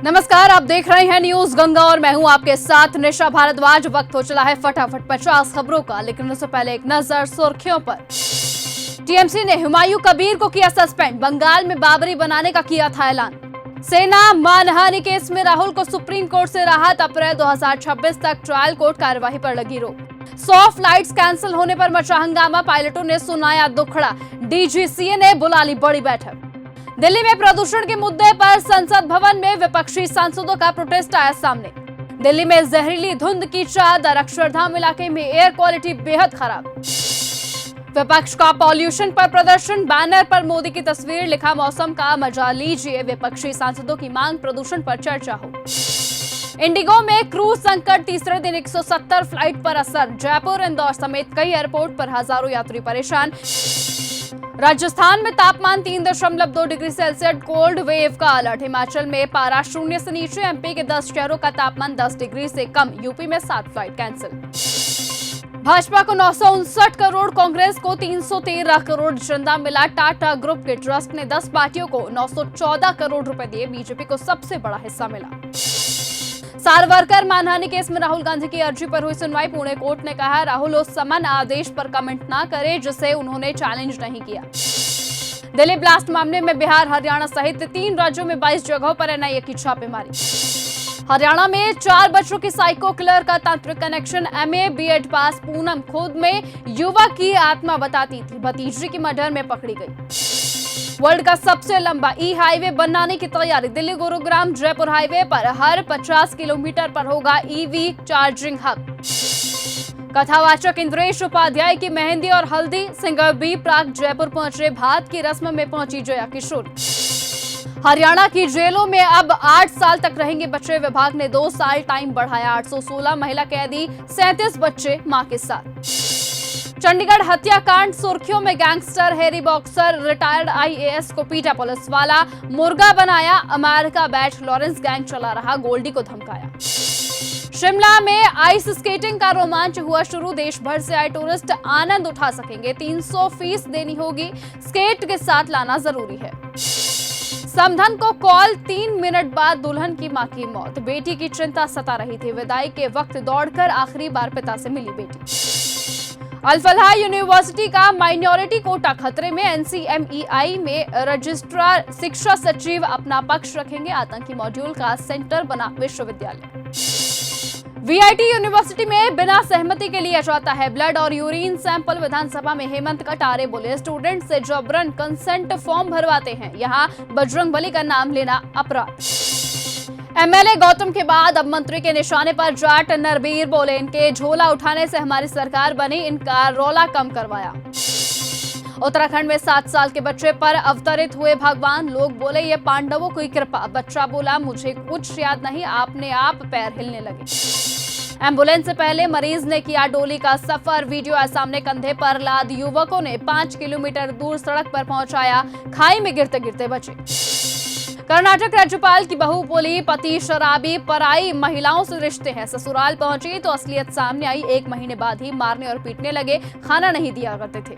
नमस्कार, आप देख रहे हैं न्यूज गंगा और मैं हूं आपके साथ निशा भारद्वाज। वक्त हो चला है फटाफट 50 खबरों का, लेकिन उससे पहले एक नजर सुर्खियों पर। टीएमसी ने हुमायूं कबीर को किया सस्पेंड, बंगाल में बाबरी बनाने का किया था ऐलान। सेना मानहानि केस में राहुल को सुप्रीम कोर्ट से राहत, अप्रैल 2026 तक ट्रायल कोर्ट कार्यवाही पर लगी रोक। 100 फ्लाइट्स कैंसिल होने पर मचा हंगामा, पायलटों ने सुनाया दुखड़ा, डीजीसीए ने बुला ली बड़ी बैठक। दिल्ली में प्रदूषण के मुद्दे पर संसद भवन में विपक्षी सांसदों का प्रोटेस्ट आया सामने। दिल्ली में जहरीली धुंध की चादर, अक्षरधाम इलाके में एयर क्वालिटी बेहद खराब। विपक्ष का पॉल्यूशन पर प्रदर्शन, बैनर पर मोदी की तस्वीर, लिखा मौसम का मजा लीजिए, विपक्षी सांसदों की मांग प्रदूषण पर चर्चा हो। इंडिगो में क्रूज संकट, तीसरे दिन 170 फ्लाइट पर असर, जयपुर इंदौर समेत कई एयरपोर्ट पर हजारों यात्री परेशान। राजस्थान में तापमान 3.2 डिग्री सेल्सियस, कोल्ड वेव का अलर्ट, हिमाचल में पारा 0 से नीचे, एमपी के 10 शहरों का तापमान 10 डिग्री से कम, यूपी में 7 फ्लाइट कैंसिल। भाजपा को 959 करोड़, कांग्रेस को 313 करोड़ चंदा मिला। टाटा ग्रुप के ट्रस्ट ने 10 पार्टियों को 914 करोड़ रुपए दिए, बीजेपी को सबसे बड़ा हिस्सा मिला। सारवारकर मानहानि केस में राहुल गांधी की अर्जी पर हुई सुनवाई, पुणे कोर्ट ने कहा राहुल उस समन आदेश पर कमेंट ना करे जिसे उन्होंने चैलेंज नहीं किया। दिल्ली ब्लास्ट मामले में बिहार, हरियाणा सहित 3 राज्यों में 22 जगहों पर एनआईए की छापेमारी। हरियाणा में 4 बच्चों की साइको किलर का तांत्रिक कनेक्शन, एमए बीएड पास पूनम खुद में युवक की आत्मा बताती थी, भतीजी की मर्डर में पकड़ी गई। वर्ल्ड का सबसे लंबा ई हाईवे बनाने की तैयारी, दिल्ली गुरुग्राम जयपुर हाईवे पर हर 50 किलोमीटर पर होगा ईवी चार्जिंग हब। कथावाचक इंद्रेश उपाध्याय की मेहंदी और हल्दी, सिंगर बी प्राक जयपुर पहुंचे, भात की रस्म में पहुंची जया किशोर। हरियाणा की जेलों में अब 8 साल तक रहेंगे बच्चे, विभाग ने 2 साल टाइम बढ़ाया। 816 महिला कैदी, 37 बच्चे मां के साथ। चंडीगढ़ हत्याकांड सुर्खियों में, gangster Harry boxer retired IAS को पीटा पुलिस वाला, मुर्गा बनाया, अमेरिका बैच लॉरेंस गैंग चला रहा, गोल्डी को धमकाया। शिमला में आइस स्केटिंग का रोमांच हुआ शुरू, देश भर से आए टूरिस्ट आनंद उठा सकेंगे, 300 फीस देनी होगी, स्केट के साथ लाना जरूरी है। समधन को कॉल, 3 मिनट बाद दुल्हन की मां की मौत, बेटी की चिंता सता रही थी, विदाई के वक्त दौड़कर आखिरी बार पिता से मिली बेटी। अल-फलाह यूनिवर्सिटी का माइनॉरिटी कोटा खतरे में, एनसीएमईआई में रजिस्ट्रार शिक्षा सचिव अपना पक्ष रखेंगे, आतंकी मॉड्यूल का सेंटर बना विश्वविद्यालय। वीआईटी यूनिवर्सिटी में बिना सहमति के लिया जाता है ब्लड और यूरिन सैंपल, विधानसभा में हेमंत कटारे बोले स्टूडेंट से जबरन कंसेंट फॉर्म भरवाते हैं, यहाँ बजरंगबली का नाम लेना अपराध। एमएलए गौतम के बाद अब मंत्री के निशाने पर जाट, नरबीर बोले इनके झोला उठाने से हमारी सरकार बनी, इनका रौला कम करवाया। उत्तराखंड में 7 साल के बच्चे पर अवतरित हुए भगवान, लोग बोले ये पांडवों की कृपा, बच्चा बोला मुझे कुछ याद नहीं, आपने आप पैर हिलने लगे। एम्बुलेंस से पहले मरीज ने किया डोली का सफर, वीडियो आए सामने, कंधे पर लाद युवकों ने 5 किलोमीटर दूर सड़क पर पहुंचाया, खाई में गिरते गिरते बचे। कर्नाटक राज्यपाल की बहू बोली पति शराबी, पराई महिलाओं से रिश्ते हैं, ससुराल पहुंची तो असलियत सामने आई, 1 महीने बाद ही मारने और पीटने लगे, खाना नहीं दिया करते थे।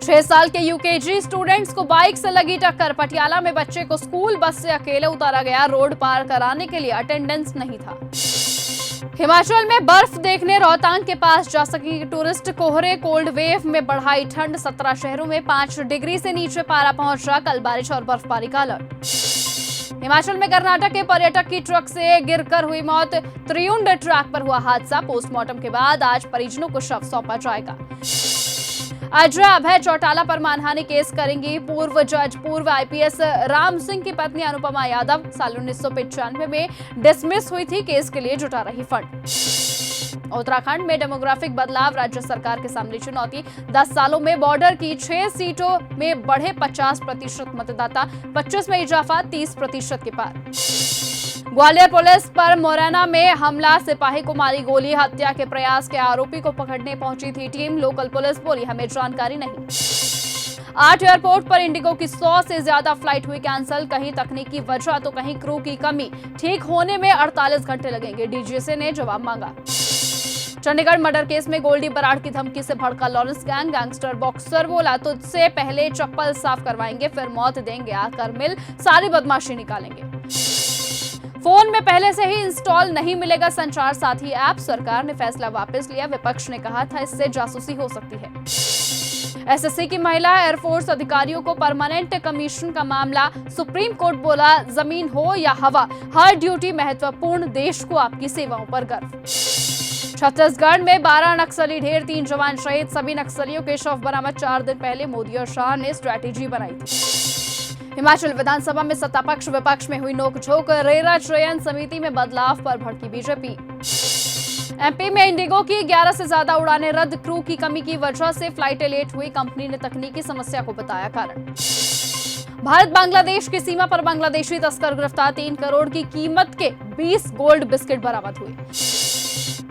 6 साल के यूकेजी स्टूडेंट्स को बाइक से लगी टक्कर, पटियाला में बच्चे को स्कूल बस से अकेले उतारा गया, रोड पार कराने के लिए अटेंडेंस नहीं था। हिमाचल में बर्फ देखने रोहतांग के पास जा सकेंगे टूरिस्ट, कोहरे, कोल्ड वेव में बढ़ाई ठंड, 17 शहरों में 5 डिग्री से नीचे पारा पहुंचा, कल बारिश और बर्फबारी का अलर्ट। हिमाचल में कर्नाटक के पर्यटक की ट्रक से गिरकर हुई मौत, त्रियुंड ट्रैक पर हुआ हादसा, पोस्टमार्टम के बाद आज परिजनों को शव सौंपा जाएगा। अजय अभय चौटाला पर मानहानि केस करेंगी पूर्व जज, पूर्व आईपीएस राम सिंह की पत्नी अनुपमा यादव, साल 1995 में डिसमिस हुई थी, केस के लिए जुटा रही फंड। उत्तराखंड में डेमोग्राफिक बदलाव, राज्य सरकार के सामने चुनौती, 10 सालों में बॉर्डर की 6 सीटों में बढ़े 50% मतदाता, 25 में इजाफा, 30% के पार। ग्वालियर पुलिस पर मुरैना में हमला, सिपाही को मारी गोली, हत्या के प्रयास के आरोपी को पकड़ने पहुंची थी टीम, लोकल पुलिस बोली हमें जानकारी नहीं। 8 एयरपोर्ट पर इंडिगो की 100 से ज्यादा फ्लाइट हुई कैंसिल, कहीं तकनीकी वजह तो कहीं क्रू की कमी, ठीक होने में 48 घंटे लगेंगे, डीजीसी ने जवाब मांगा। चंडीगढ़ मर्डर केस में गोल्डी बराड़ की धमकी से भड़का लॉरेंस गैंग, गैंगस्टर बॉक्सर बोला तुझसे पहले चप्पल साफ करवाएंगे फिर मौत देंगे, आकर मिल सारी बदमाशी निकालेंगे। फोन में पहले से ही इंस्टॉल नहीं मिलेगा संचार साथी ऐप, सरकार ने फैसला वापस लिया। विपक्ष ने कहा था इससे जासूसी हो सकती है। एसएससी की महिला एयरफोर्स अधिकारियों को परमानेंट कमीशन का मामला, सुप्रीम कोर्ट बोला जमीन हो या हवा, हर ड्यूटी महत्वपूर्ण, देश को आपकी सेवाओं पर गर्व। छत्तीसगढ़ में 12 नक्सली ढेर, 3 जवान शहीद, सभी नक्सलियों के शव बरामद। 4 दिन पहले मोदी और शाह ने स्ट्रैटेजी बनाई थी। हिमाचल विधानसभा में सत्ता पक्ष विपक्ष में हुई नोकझोंक, रेरा चयन समिति में बदलाव पर भड़की बीजेपी। एमपी में इंडिगो की 11 से ज्यादा उड़ानें रद्द, क्रू की कमी की वजह से फ्लाइटें लेट हुई, कंपनी ने तकनीकी समस्या को बताया कारण। भारत बांग्लादेश की सीमा पर बांग्लादेशी तस्कर गिरफ्तार, 3 करोड़ की कीमत के 20 गोल्ड बिस्किट बरामद हुए।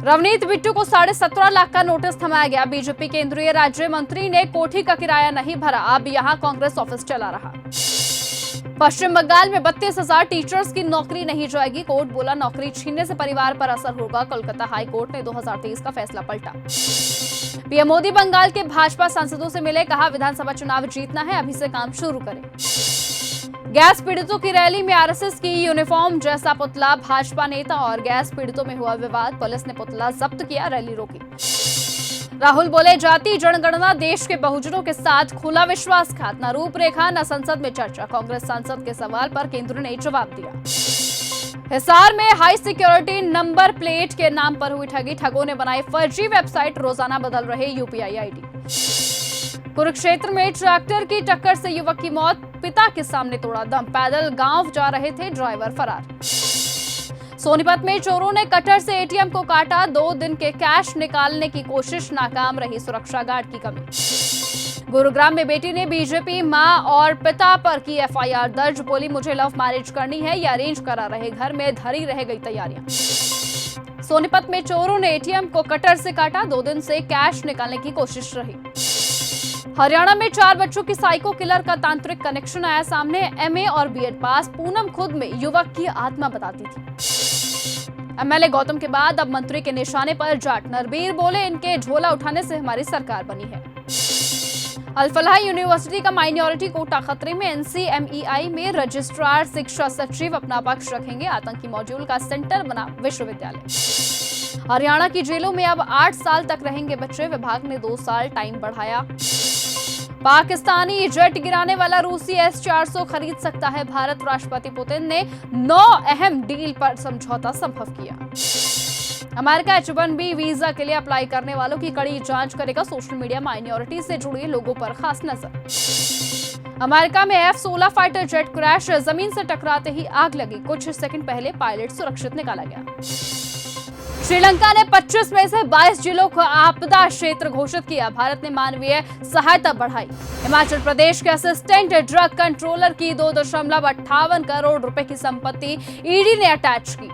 रवनीत बिट्टू को 17.5 लाख का नोटिस थमाया गया। बीजेपी केंद्रीय राज्य मंत्री ने कोठी का किराया नहीं भरा, अब यहां कांग्रेस ऑफिस चला रहा। पश्चिम बंगाल में 32,000 टीचर्स की नौकरी नहीं जाएगी, कोर्ट बोला नौकरी छीनने से परिवार पर असर होगा। कोलकाता हाई कोर्ट ने 2023 का फैसला पलटा। पीएम मोदी बंगाल के भाजपा सांसदों से मिले, कहा विधानसभा चुनाव जीतना है, अभी से काम शुरू करें। गैस पीड़ितों की रैली में आरएसएस की यूनिफॉर्म जैसा पुतला, भाजपा नेता और गैस पीड़ितों में हुआ विवाद, पुलिस ने पुतला जब्त किया, रैली रोकी। राहुल बोले जाति जनगणना देश के बहुजनों के साथ खुला विश्वासघात, न रूपरेखा न संसद में चर्चा। कांग्रेस सांसद के सवाल पर केंद्र ने जवाब दिया। हिसार में हाई सिक्योरिटी नंबर प्लेट के नाम पर हुई ठगी, ठगों ने बनाई फर्जी वेबसाइट, रोजाना बदल रहे यूपीआई आईडी। कुरुक्षेत्र में ट्रैक्टर की टक्कर से युवक की मौत, पिता के सामने तोड़ा दम, पैदल गांव जा रहे थे, ड्राइवर फरार। सोनीपत में चोरों ने कटर से एटीएम को काटा, 2 दिन के कैश निकालने की कोशिश नाकाम रही, सुरक्षा गार्ड की कमी। गुरुग्राम में बेटी ने बीजेपी मां और पिता पर की एफआईआर दर्ज, बोली मुझे लव मैरिज करनी है या अरेंज करा रहे, घर में धरी रह गई तैयारियां। सोनीपत में चोरों ने एटीएम को कटर से काटा, 2 दिन से कैश निकालने की कोशिश रही। हरियाणा में 4 बच्चों की साइको किलर का तांत्रिक कनेक्शन आया सामने, एमए और बीएड पास, पूनम खुद में युवक की आत्मा बताती थी। एमएलए गौतम के बाद अब मंत्री के निशाने पर जाट, नरबीर बोले इनके झोला उठाने से हमारी सरकार बनी है। अल-फलाह यूनिवर्सिटी का माइनॉरिटी कोटा खतरे में, एनसीएमईआई में रजिस्ट्रार शिक्षा सचिव अपना पक्ष रखेंगे, आतंकी मॉड्यूल का सेंटर बना विश्वविद्यालय। हरियाणा की जेलों में अब 8 साल तक रहेंगे बच्चे, विभाग ने 2 साल टाइम बढ़ाया। पाकिस्तानी जेट गिराने वाला रूसी S-400 खरीद सकता है भारत, राष्ट्रपति पुतिन ने 9 अहम डील पर समझौता संभव किया। अमेरिका H-1B वीजा के लिए अप्लाई करने वालों की कड़ी जांच करेगा, सोशल मीडिया माइनॉरिटी से जुड़े लोगों पर खास नजर। अमेरिका में F-16 फाइटर जेट क्रैश, जमीन से टकराते ही आग लगी, कुछ सेकंड पहले पायलट सुरक्षित निकाला गया। श्रीलंका ने 25 में से 22 जिलों को आपदा क्षेत्र घोषित किया, भारत ने मानवीय सहायता बढ़ाई। हिमाचल प्रदेश के असिस्टेंट ड्रग कंट्रोलर की 2.58 करोड़ रुपए की संपत्ति ईडी ने अटैच की।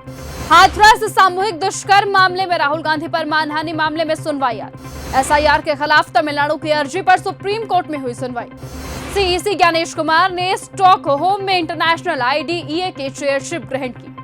हाथरस सामूहिक दुष्कर्म मामले में राहुल गांधी पर मानहानि मामले में सुनवाई आज। एसआईआर के खिलाफ तमिलनाडु की अर्जी पर सुप्रीम कोर्ट में हुई सुनवाई। सीईसी ज्ञानेश कुमार ने स्टॉकहोम में इंटरनेशनल IDEA के चेयरशिप ग्रहण की।